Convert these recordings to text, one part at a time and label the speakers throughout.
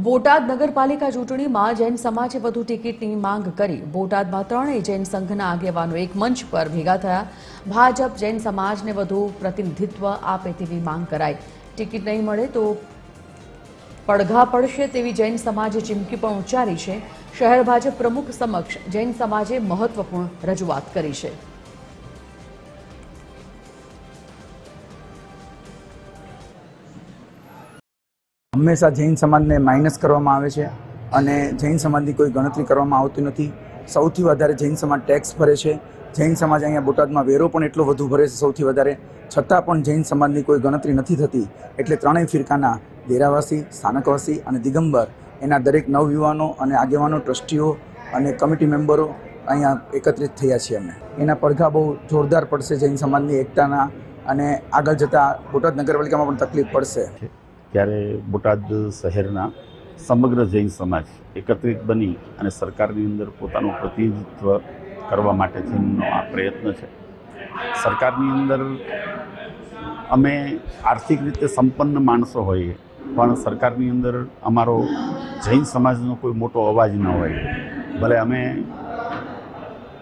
Speaker 1: બોટાદ નગરપાલિકા ચૂંટણીમાં જૈન સમાજે વધુ ટિકિટની માંગ કરી. બોટાદમાં ત્રણેય જૈન સંઘના આગેવાનો એક મંચ પર ભેગા થયા. ભાજપ જૈન સમાજને વધુ પ્રતિનિધિત્વ આપે તેવી માંગ કરાઈ. ટિકિટ નહીં મળે તો પડઘા પડશે તેવી જૈન સમાજે ચીમકી પણ ઉચ્ચારી છે. શહેર ભાજપ પ્રમુખ સમક્ષ જૈન સમાજે મહત્વપૂર્ણ રજૂઆત કરી છે.
Speaker 2: હંમેશા જૈન સમાજને માઇનસ કરવામાં આવે છે અને જૈન સમાજની કોઈ ગણતરી કરવામાં આવતી નથી. સૌથી વધારે જૈન સમાજ ટેક્સ ભરે છે. જૈન સમાજ અહીંયા બોટાદમાં વેરો પણ એટલો વધુ ભરે છે સૌથી વધારે, છતાં પણ જૈન સમાજની કોઈ ગણતરી નથી થતી. એટલે ત્રણેય ફિરકાના દેરાવાસી, સ્થાનકવાસી અને દિગંબર એના દરેક નવયુવાનો અને આગેવાનો, ટ્રસ્ટીઓ અને કમિટી મેમ્બરો અહીંયા એકત્રિત થયા છીએ. અમે એના પડઘા બહુ જોરદાર પડશે જૈન સમાજની એકતાના, અને આગળ જતાં બોટાદ નગરપાલિકામાં પણ તકલીફ પડશે.
Speaker 3: ત્યારે બોટાદ શહેરના સમગ્ર જૈન સમાજ એકત્રિત બની અને સરકારની અંદર પોતાનું પ્રતિનિધિત્વ કરવા માટે જેમનો આ પ્રયત્ન છે. સરકારની અંદર અમે આર્થિક રીતે સંપન્ન માણસો હોઈએ, પણ સરકારની અંદર અમારો જૈન સમાજનો કોઈ મોટો અવાજ ન હોય. ભલે અમે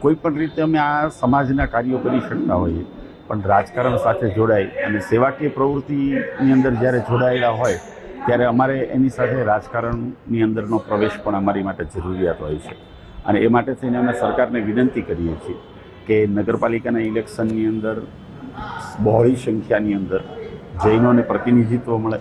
Speaker 3: કોઈ પણ રીતે અમે આ સમાજના કાર્યો કરી શકતા હોઈએ, પણ રાજકારણ સાથે જોડાઈ અને સેવાકીય પ્રવૃત્તિની અંદર જ્યારે જોડાયેલા હોય ત્યારે અમારે એની સાથે રાજકારણની અંદરનો પ્રવેશ પણ અમારી માટે જરૂરિયાત હોય છે. અને એ માટે થઈને અમે સરકારને વિનંતી કરીએ છીએ કે નગરપાલિકાના ઇલેક્શનની અંદર બહોળી સંખ્યાની અંદર જૈનોને પ્રતિનિધિત્વ મળે